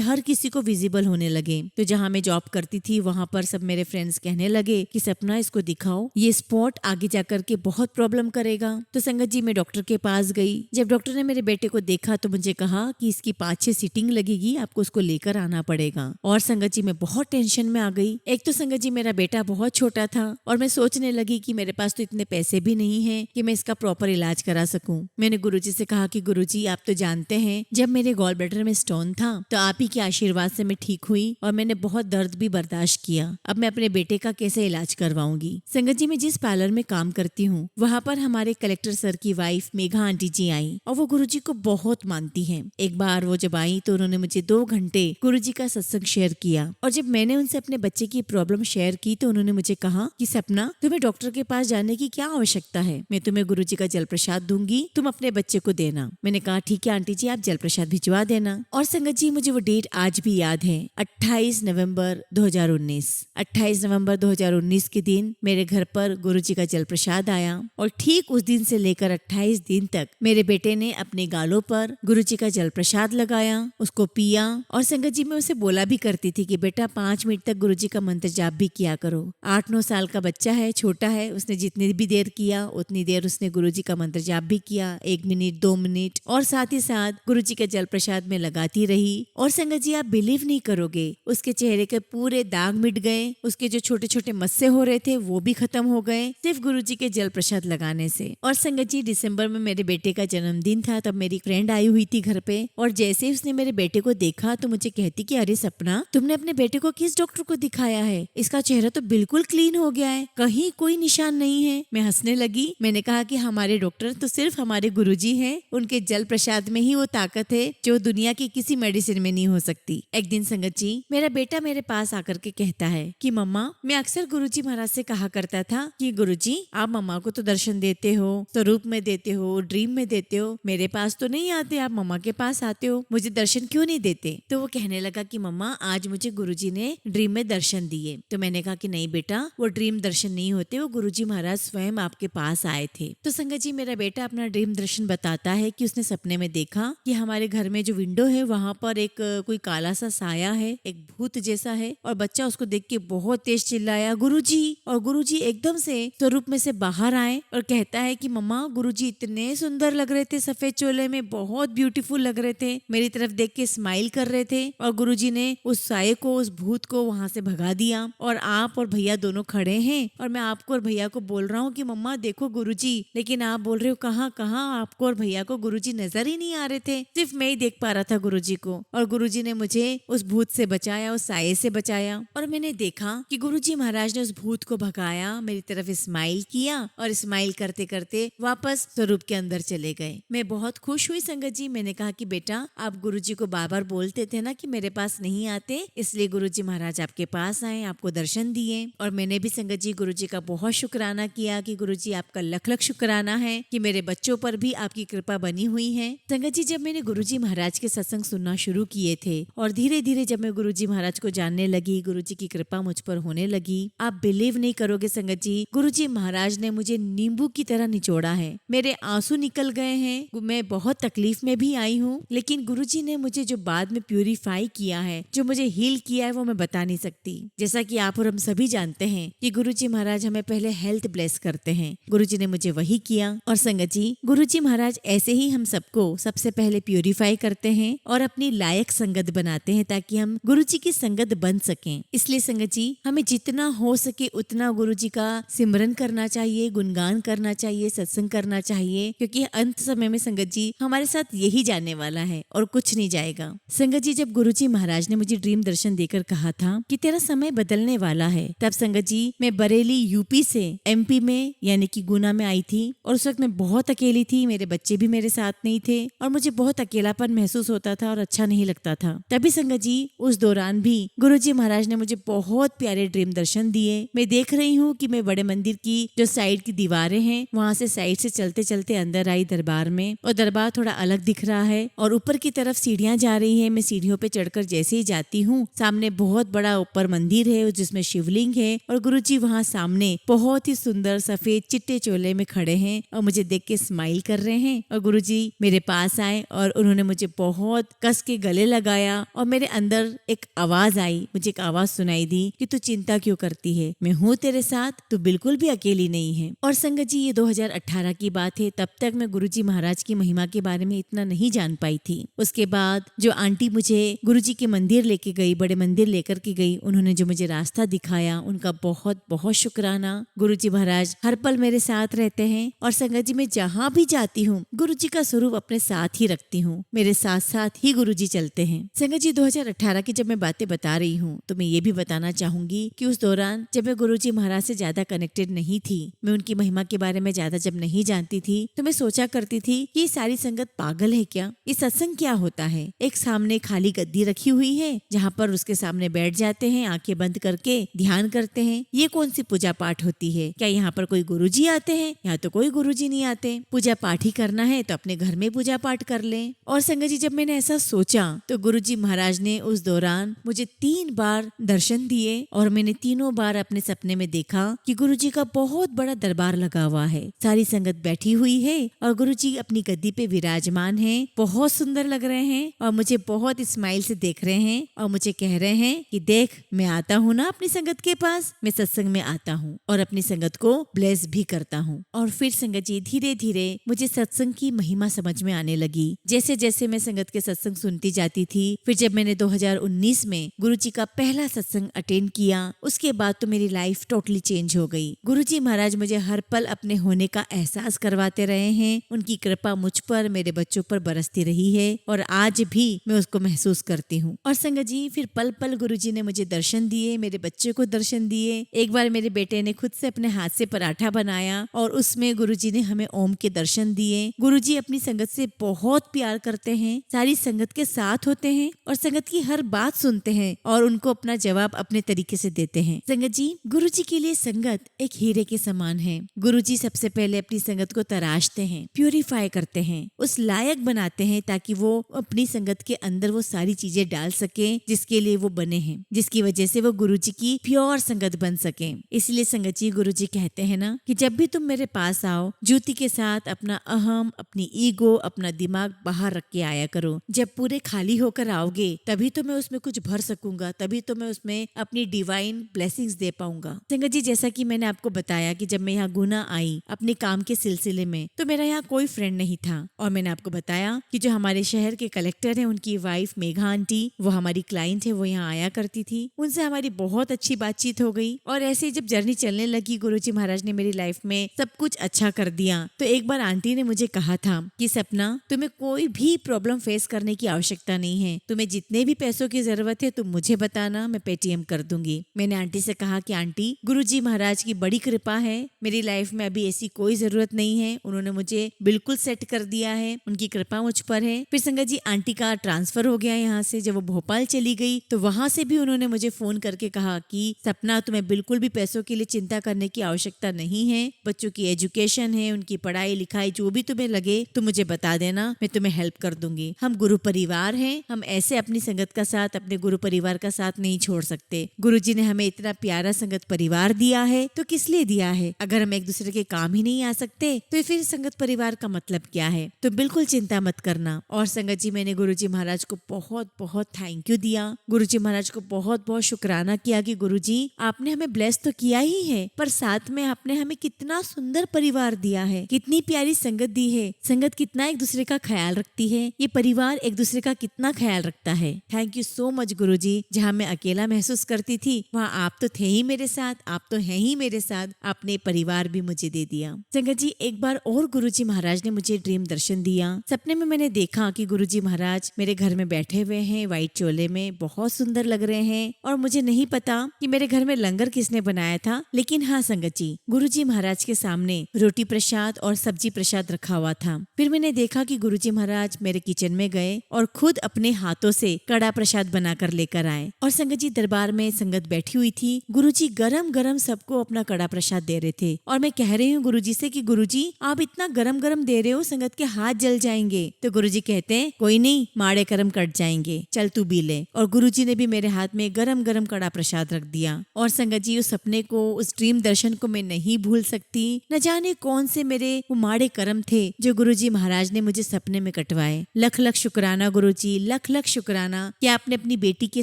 हर किसी को विजिबल होने लगे। तो जहाँ मैं जॉब करती थी वहां पर सब मेरे फ्रेंड्स कहने लगे कि सपना, इसको दिखाओ, ये स्पॉट आगे जाकर के बहुत प्रॉब्लम करेगा। तो संगत जी, मैं डॉक्टर के पास गई। जब डॉक्टर ने मेरे बेटे को देखा तो मुझे कहा कि इसकी 5-6 सीटिंग लगेगी, आपको उसको लेकर आना पड़ेगा। और संगत जी, मैं बहुत टेंशन में आ गई। एक तो संगत जी, मेरा बेटा बहुत छोटा था, और मैं सोचने लगी कि मेरे पास तो इतने पैसे भी नहीं है कि मैं इसका प्रॉपर इलाज करा सकूं। मैंने गुरुजी से कहा कि गुरुजी, आप तो जानते हैं जब मेरे गॉल ब्लैडर में स्टोन था तो आप ही के आशीर्वाद से मैं ठीक हुई, और मैंने बहुत दर्द भी बर्दाश्त किया। अब मैं अपने बेटे का कैसे इलाज करवाऊंगी। संगत जी, मैं जिस पार्लर में काम करती हूँ वहाँ पर हमारे कलेक्टर सर की वाइफ मेघा आंटी जी आई, और वो गुरुजी को बहुत मानती हैं। एक बार वो जब आई तो उन्होंने मुझे 2 घंटे गुरुजी का सत्संग शेयर किया, और जब मैंने उनसे अपने बच्चे की प्रॉब्लम शेयर की तो उन्होंने मुझे कहा कि सपना, तुम्हें डॉक्टर के पास जाने की क्या आवश्यकता है, मैं तुम्हें गुरुजी का जल प्रसाद दूंगी, तुम अपने बच्चे को देना। मैंने कहा ठीक है आंटी जी, आप जल प्रसाद भिजवा देना। और संगत जी, मुझे वो डेट आज भी याद है, 28 नवंबर 2019। 28 नवंबर 2019 के दिन मेरे घर पर गुरुजी का जल प्रसाद आया, और ठीक उस दिन से लेकर 28 दिन तक मेरे बेटे ने अपने गालों पर गुरुजी का जल प्रसाद लगाया, उसको पिया। और संगत जी, मैं उसे बोला भी करती थी कि बेटा 5 मिनट तक गुरुजी का मंत्र जाप भी किया करो। 8-9 साल का बच्चा है, छोटा है, उसने जितनी भी देर किया उतनी देर उसने गुरुजी का मंत्र जाप भी किया, 1 मिनट 2 मिनट, और साथ ही साथ गुरुजी का जल प्रसाद में लगाती रही। और संगत जी, आप बिलीव नहीं करोगे, उसके चेहरे के पूरे दाग मिट गए, उसके जो छोटे छोटे मस्से हो रहे थे वो भी खत्म हो गए, सिर्फ गुरुजी के जल प्रसाद लगाने से। और संगत जी, दिसंबर में मेरे बेटे का जन्मदिन था, तब मेरी फ्रेंड आई हुई थी घर पे, और जैसे ही उसने मेरे बेटे को देखा तो मुझे कहती कि अरे सपना, तुमने अपने बेटे को किस डॉक्टर को दिखाया है, इसका चेहरा तो बिल्कुल क्लीन हो गया है, कहीं कोई निशान नहीं है। मैं हंसने लगी। मैंने कहा कि हमारे डॉक्टर तो सिर्फ हमारे गुरुजी हैं, उनके जल प्रसाद में ही वो ताकत है जो दुनिया की किसी मेडिसिन में नहीं हो सकती। एक दिन संगत जी, मेरा बेटा मेरे पास आकर के कहता है कि मम्मा, मैं अक्सर गुरुजी महाराज से कहा करता था कि गुरुजी, आप मम्मा को तो दर्शन देते हो, स्वरूप में देते हो, ड्रीम में देते हो, मेरे पास तो नहीं आते, आप मम्मा के पास आते हो, मुझे दर्शन क्यों नहीं देते। तो वो कहने लगा कि मम्मा, आज मुझे गुरुजी ने ड्रीम में दर्शन दिए। तो मैंने कहा कि नहीं बेटा, वो ड्रीम दर्शन नहीं होते, वो गुरुजी महाराज स्वयं आपके पास आए थे। तो संगत जी, मेरा बेटा अपना ड्रीम दर्शन बताता है कि उसने सपने में देखा कि हमारे घर में जो विंडो है वहां पर एक कोई काला सा साया है, एक भूत जैसा है, और बच्चा उसको देख के बहुत तेज चिल्लाया गुरुजी, और गुरुजी एकदम से स्वरूप में से बाहर आए और कहता है कि मम्मा, गुरुजी इतने सुंदर लग रहे थे, सफेद चोले में बहुत ब्यूटीफुल लग रहे थे, मेरी तरफ देख के स्माइल कर रहे थे, और गुरुजी ने उस साये को, उस भूत को वहां से भगा दिया, और आप और भैया दोनों खड़े हैं, और मैं आपको और भैया को बोल रहा हूँ कि मम्मा देखो गुरुजी, लेकिन आप बोल रहे हो कहाँ कहाँ, आपको और भैया को गुरुजी नजर ही नहीं आ रहे थे, सिर्फ मैं ही देख पा रहा था गुरुजी को। और गुरुजी ने मुझे उस भूत से बचाया, उस साये से बचाया, और मैंने देखा कि गुरुजी महाराज ने उस भूत को भगाया, मेरी तरफ स्माइल किया, और स्माइल करते करते वापस स्वरूप के अंदर चले गए। मैं बहुत खुश हुई संगत जी। मैंने कहा कि बेटा, आप गुरुजी को बार बार बोलते थे ना कि मेरे पास नहीं आते, इसलिए गुरुजी महाराज आपके पास आए, आपको दर्शन दिए। और मैंने भी संगत जी गुरुजी का बहुत शुक्राना किया कि गुरुजी आपका लख लख शुक्राना है कि मेरे बच्चों पर भी आपकी कृपा बनी हुई है। संगत जी, जब मैंने गुरुजी महाराज के सत्संग सुनना शुरू किए थे और धीरे धीरे जब मैं गुरुजी महाराज को जानने लगी, गुरुजी की कृपा मुझ पर होने लगी, आप बिलीव नहीं करोगे संगत जी, गुरुजी महाराज ने मुझे नींबू की तरह निचोड़ा है, मेरे आंसू निकल गए हैं, मैं बहुत तकलीफ में भी आई हूँ, लेकिन गुरुजी ने मुझे जो बाद में प्यूरिफाई किया है, जो मुझे हील किया है, वो मैं बता नहीं सकती। जैसा कि आप और हम सभी जानते हैं कि गुरुजी महाराज हमें पहले हेल्थ ब्लेस करते हैं, गुरुजी ने मुझे वही किया। और संगत जी, गुरुजी महाराज ऐसे ही हम सबको सबसे पहले प्यूरिफाई करते हैं, और अपनी लायक संगत बनाते हैं ताकि हम गुरु जी की संगत बन सकें। इसलिए संगत जी हमें जितना हो सके उतना गुरु जी का सिमरन करना चाहिए, गुणगान करना चाहिए, सत्संग करना चाहिए, क्योंकि अंत समय में संगत जी हमारे साथ यही जाने वाला है और कुछ नहीं जाएगा। संगत जी जब गुरु जी महाराज ने मुझे ड्रीम दर्शन देकर कहा था कि तेरा समय बदलने वाला है, तब संगत जी मैं बरेली यूपी से MP में यानी कि गुना में आई थी और उस वक्त मैं बहुत अकेली थी, मेरे बच्चे भी मेरे साथ नहीं थे और मुझे बहुत अकेलापन महसूस होता था और अच्छा नहीं लगता था। तभी संगत जी उस दौरान भी गुरुजी महाराज ने मुझे बहुत प्यारे ड्रीम दर्शन दिए। मैं देख रही हूँ कि मैं बड़े मंदिर की जो साइड की दीवारें हैं वहाँ से साइड से चलते चलते अंदर आई दरबार में, और दरबार थोड़ा अलग दिख रहा है और ऊपर की तरफ सीढ़ियाँ जा रही है। मैं सीढ़ियों पे चढ़कर जैसे ही जाती हूँ सामने बहुत बड़ा ऊपर मंदिर है जिसमें शिवलिंग है और गुरुजी वहाँ सामने बहुत ही सुंदर सफेद चिट्टे चोले में खड़े हैं और मुझे देख के स्माइल कर रहे हैं। और गुरुजी मेरे पास आए और उन्होंने मुझे बहुत कस के गले लगाया और मेरे अंदर एक आवाज आई, मुझे एक आवाज सुनाई दी कि तू चिंता क्यों करती है, मैं हूँ तेरे साथ, तू बिल्कुल भी अकेली नहीं है। और संगत जी ये 2018 की बात है, तब तक मैं गुरुजी महाराज की महिमा के बारे में इतना नहीं जान पाई थी। उसके बाद जो आंटी मुझे गुरुजी के मंदिर लेके गई, बड़े मंदिर लेकर के गई, उन्होंने जो मुझे रास्ता दिखाया उनका बहुत बहुत शुक्राना। गुरुजी महाराज हर पल मेरे साथ रहते हैं और संगत जी मैं जहाँ भी जाती हूँ गुरुजी का स्वरूप अपने साथ ही रखती हूँ, मेरे साथ साथ ही गुरुजी चलते हैं। संगत जी 2018 की जब मैं बातें बता रही हूँ तो मैं ये भी बताना चाहूंगी कि उस दौरान जब मैं गुरुजी महाराज से ज्यादा कनेक्टेड नहीं थी, मैं उनकी महिमा के बारे में ज्यादा जब नहीं जानती थी, तो मैं सोचा करती थी कि ये सारी संगत पागल है क्या, ये सत्संग क्या होता है। एक सामने खाली गद्दी रखी हुई है जहाँ पर उसके सामने बैठ जाते हैं, आंखें बंद करके ध्यान करते हैं, ये कौन सी पूजा पाठ होती है, क्या यहाँ पर कोई गुरुजी आते हैं? यहाँ तो कोई गुरुजी नहीं आते। पूजा पाठ ही करना है तो अपने घर में पूजा पाठ कर लें। और संगत जी जब मैंने ऐसा सोचा तो गुरुजी महाराज ने उस दौरान मुझे 3 बार दर्शन दिए और मैंने तीनों बार अपने सपने में देखा कि गुरुजी का बहुत बड़ा दरबार लगा हुआ है, सारी संगत बैठी हुई है और गुरुजी अपनी गद्दी पे विराजमान है, बहुत सुंदर लग रहे हैं और मुझे बहुत स्माइल से देख रहे हैं और मुझे कह रहे हैं कि देख मैं आता हूँ ना अपनी संगत के पास, मैं सत्संग में आता हूँ और अपनी संगत को ब्लेस भी करता हूँ। और फिर संगत जी धीरे धीरे मुझे सत्संग की महिमा समझ में आने लगी। जैसे जैसे मैं संगत के सत्संग सुनती जाती थी, फिर जब मैंने 2019 में गुरुजी का पहला सत्संग अटेंड किया, उसके बाद तो मेरी लाइफ टोटली चेंज हो गई। गुरुजी महाराज मुझे हर पल अपने होने का एहसास करवाते रहे हैं, उनकी कृपा मुझ पर, मेरे बच्चों पर बरसती रही है और आज भी मैं उसको महसूस करती हूँ। और संगत जी फिर पल पल गुरुजी ने मुझे दर्शन दिए, मेरे बच्चे को दर्शन दिए। एक बार मेरे बेटे ने खुद से अपने हाथ से पराठा बनाया और उसमें गुरुजी ने हमें ओम के दर्शन दिए। गुरुजी अपनी संगत से बहुत प्यार करते हैं, सारी संगत के साथ होते हैं और संगत की हर बात सुनते हैं और उनको अपना जवाब अपने तरीके से देते हैं। संगत जी गुरुजी के लिए संगत एक हीरे के समान है। गुरुजी सबसे पहले अपनी संगत को तराशते हैं, प्यूरिफाई करते हैं, उस लायक बनाते हैं ताकि वो अपनी संगत के अंदर वो सारी चीजें डाल सके जिसके लिए वो बने हैं, जिसकी वजह से वो गुरुजी की प्योर संगत बन सके। इसलिए संगत जी गुरुजी कहते हैं ना कि जब भी तुम मेरे पास आओ ज्योति के साथ अपना अहम, अपनी ईगो, अपना दिमाग बाहर रख के आया करो। जब पूरे खाली होकर आओगे तभी तो मैं उसमें कुछ भर सकूंगा, तभी तो मैं उसमें अपनी डिवाइन ब्लेसिंग्स दे पाऊंगा। संगत जी जैसा कि मैंने आपको बताया कि जब मैं यहाँ गुना आई अपने काम के सिलसिले में तो मेरा यहाँ कोई फ्रेंड नहीं था और मैंने आपको बताया कि जो हमारे शहर के कलेक्टर हैं उनकी वाइफ मेघा आंटी, वो हमारी क्लाइंट है, वो यहाँ आया करती थी, उनसे हमारी बहुत अच्छी बातचीत हो गई। और ऐसे जब जर्नी चलने लगी गुरुजी महाराज ने मेरी लाइफ में सब कुछ अच्छा कर दिया। तो एक बार आंटी ने मुझे कहा था कि सपना तुम्हें कोई भी प्रॉब्लम फेस करने की आवश्यकता नहीं है, तुम्हें जितने भी पैसों की जरूरत है तुम मुझे बताना, मैं पेटीएम कर दूंगी। मैंने आंटी से कहा कि आंटी गुरुजी महाराज की बड़ी कृपा है, मेरी लाइफ में अभी ऐसी कोई जरूरत नहीं है, उन्होंने मुझे बिल्कुल सेट कर दिया है, उनकी कृपा मुझ पर है। फिर संगत जी आंटी का ट्रांसफर हो गया यहाँ से, जब वो भोपाल चली गई तो वहां से भी उन्होंने मुझे फोन करके कहा कि सपना तुम्हें बिल्कुल भी पैसों के लिए चिंता करने की आवश्यकता नहीं है, बच्चों की एजुकेशन है, उनकी पढ़ाई लिखाई जो भी तुम्हें लगे तुम मुझे बता देना, मैं तुम्हें हेल्प कर दूंगी। हम गुरु परिवार हैं, हम ऐसे अपनी संगत का साथ, अपने गुरु परिवार का साथ नहीं छोड़ सकते। गुरुजी ने हमें इतना प्यारा संगत परिवार दिया है तो किस लिए दिया है? अगर हम एक दूसरे के काम ही नहीं आ सकते तो फिर संगत परिवार का मतलब क्या है? तो बिल्कुल चिंता मत करना। और संगत जी मैंने गुरुजी महाराज को बहुत बहुत थैंक यू दिया, गुरुजी महाराज को बहुत बहुत शुक्राना किया कि गुरुजी आपने हमें ब्लेस तो किया ही है, पर साथ में आपने हमें कितना सुंदर परिवार दिया है, कितनी प्यारी संगत दी है, संगत कितना एक दूसरे का ख्याल रखती है, ये परिवार एक दूसरे का कितना ख्याल रखता है। थैंक यू सो मच गुरुजी। जहाँ मैं अकेला महसूस करती थी वहाँ आप तो थे ही मेरे साथ, आप तो हैं ही मेरे साथ, आपने परिवार भी मुझे दे दिया। संगत जी एक बार और गुरुजी महाराज ने मुझे ड्रीम दर्शन दिया। सपने में मैंने देखा कि गुरुजी महाराज मेरे घर में बैठे हुए हैं, व्हाइट चोले में, बहुत सुंदर लग रहे हैं। और मुझे नहीं पता कि मेरे घर में लंगर किसने बनाया था, लेकिन हाँ संगत जी गुरुजी महाराज के सामने रोटी प्रसाद और सब्जी प्रसाद रखा हुआ था। फिर मैंने देखा कि गुरुजी महाराज मेरे किचन में गए और खुद अपने हाथों से कड़ा प्रसाद बनाकर लेकर आए। और संगत जी दरबार में संगत बैठी हुई थी, गुरुजी गरम गरम सबको अपना कड़ा प्रसाद दे रहे थे। और मैं कह रही हूँ गुरुजी से कि गुरुजी आप इतना गरम गरम दे रहे हो, संगत के हाथ जल जाएंगे। तो गुरुजी कहते हैं कोई नहीं, माड़े कर्म कट जाएंगे, चल तू पी ले। और गुरुजी ने भी मेरे हाथ में गरम गरम कड़ा प्रसाद रख दिया। और संगत जी उस सपने को, उस ड्रीम दर्शन को मैं नहीं भूल सकती। न जाने कौन से मेरे वो माड़े कर्म थे जो गुरुजी महाराज ने मुझे सपने में कटवाए। लख लख शुक्राना गुरुजी, लख लख शुक्राना कि आपने अपनी बेटी के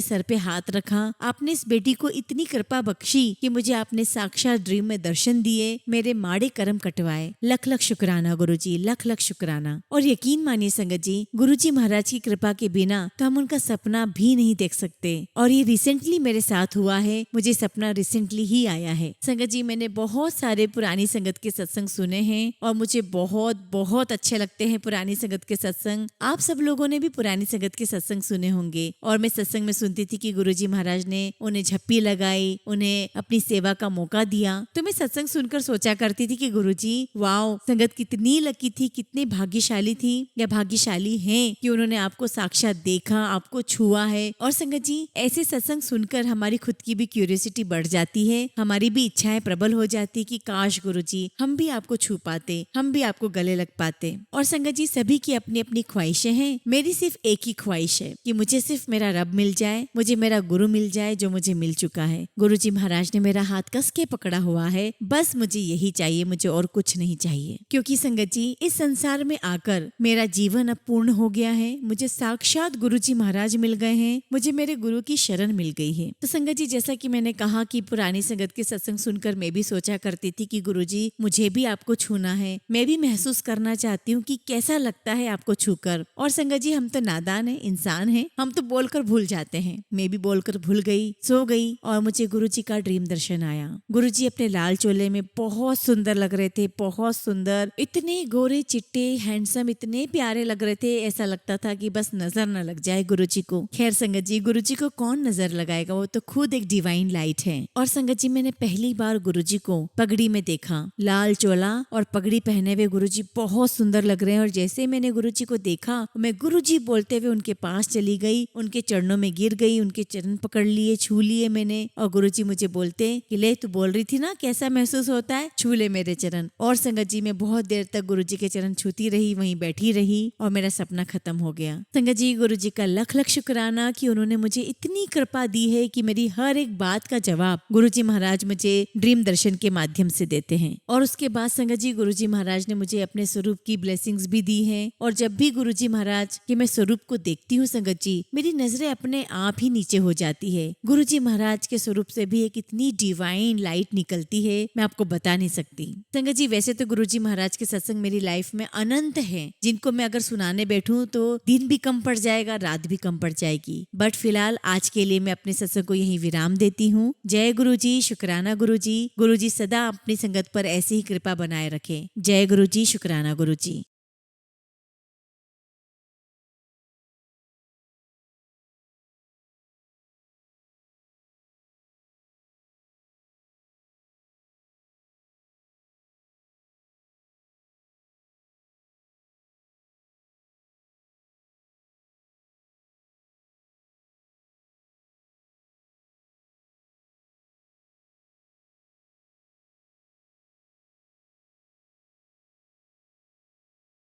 सर पे हाथ रखा। आपने इस बेटी को इतनी कृपा बख्शी कि मुझे आपने साक्षात ड्रीम में दर्शन दिए, मेरे माड़े कर्म कटवाए। लख लख शुक्राना गुरुजी, लख लख शुक्राना। और यकीन मानिए संगत जी गुरुजी महाराज की कृपा के बिना तो हम उनका सपना भी नहीं देख सकते। और ये रिसेंटली मेरे साथ हुआ है, मुझे सपना रिसेंटली ही आया है। संगत जी मैंने बहुत सारे पुरानी संगत के सत्संग सुने हैं और मुझे बहुत बहुत अच्छे लगते हैं पुरानी संगत के सत्संग। आप सब लोगों ने भी पुरानी संगत के सत्संग सुने होंगे। और मैं सत्संग में सुनती थी कि गुरुजी महाराज ने उन्हें झप्पी लगाई, उन्हें अपनी सेवा का मौका दिया। तो मैं सत्संग सुनकर सोचा करती थी कि गुरुजी वाओ, संगत कितनी लकी थी, कितनी भाग्यशाली थी या भाग्यशाली हैं कि उन्होंने आपको साक्षात देखा, आपको छुआ है। और संगत जी ऐसे सत्संग सुनकर हमारी खुद की भी क्यूरियोसिटी बढ़ जाती है, हमारी भी इच्छाएं प्रबल हो जाती कि काश गुरुजी हम भी आपको छू पाते, हम भी आपको गले लग पाते। और संगत जी सभी की अपनी अपनी ख्वाहिशें हैं। मेरी सिर्फ एक ही ख्वाहिश है कि मुझे सिर्फ मेरा रब मिल जाए, मुझे मेरा गुरु मिल जाए जो मुझे मिल चुका है। गुरुजी महाराज ने मेरा हाथ कस के पकड़ा हुआ है, बस मुझे यही चाहिए, मुझे और कुछ नहीं चाहिए। क्योंकि संगत जी इस संसार में आकर मेरा जीवन अब पूर्ण हो गया है, मुझे साक्षात गुरुजी महाराज मिल गए हैं, मुझे मेरे गुरु की शरण मिल गई है। तो संगत जी जैसा कि मैंने कहा कि पुरानी संगत के सत्संग सुनकर मैं भी सोचा करती थी कि गुरुजी मुझे भी आपको छूना है, मैं भी महसूस करना चाहती हूँ कि कैसा लगता है आपको छूकर। और संगत जी हम तो नादान है, इंसान है, हम तो बोलकर भूल जाते हैं। मैं भी बोलकर भूल गई, सो गई और मुझे गुरुजी का ड्रीम दर्शन आया। गुरुजी अपने लाल चोले में बहुत सुंदर लग रहे थे, बहुत सुंदर, इतने गोरे चिट्टे हैंडसम, इतने प्यारे लग रहे थे, ऐसा लगता था कि बस नजर न लग जाए गुरुजी को। खैर संगत जी गुरुजी को कौन नजर लगाएगा, वो तो खुद एक डिवाइन लाइट है। और संगत जी मैंने पहली बार गुरुजी को पगड़ी में देखा, लाल चोला और पगड़ी पहने हुए गुरुजी बहुत सुंदर लग रहे हैं। और जैसे मैंने गुरुजी को देखा मैं गुरुजी बोलते हुए उनके पास चली गई, उनके चरणों में गिर गई, उनके चरण पकड़ लिए, छू लिए मैंने। और गुरुजी मुझे बोलते कि ले तू बोल रही थी ना कैसा महसूस होता है, छू ले मेरे चरण। और संगत जी मैं बहुत देर तक गुरुजी के चरण छूती रही, वहीं बैठी रही और मेरा सपना खत्म हो गया। संगत जी गुरुजी का लख लख शुक्राना कि उन्होंने मुझे इतनी कृपा दी है कि मेरी हर एक बात का जवाब गुरुजी महाराज मुझे ड्रीम दर्शन के माध्यम से देते हैं। और उसके बाद संगत जी गुरुजी महाराज ने मुझे अपने स्वरूप की ब्लेसिंग्स भी दी हैं। और जब भी गुरुजी महाराज के मैं स्वरूप को देखती हूँ संगत जी मेरी नजरें अपने आप ही नीचे हो जाती है। गुरुजी महाराज के स्वरूप से भी एक इतनी डिवाइन लाइट निकलती है, मैं आपको बता नहीं सकती। संगत जी वैसे तो गुरुजी महाराज के सत्संग मेरी लाइफ में अनंत है, जिनको मैं अगर सुनाने बैठूं तो दिन भी कम पड़ जाएगा, रात भी कम पड़ जाएगी। बट फिलहाल आज के लिए मैं अपने सत्संग को यही विराम देती हूँ। जय गुरुजी, शुक्राना गुरुजी। गुरुजी सदा अपनी संगत पर ऐसी ही कृपा बनाए रखें। जय गुरुजी, शुक्राना गुरुजी।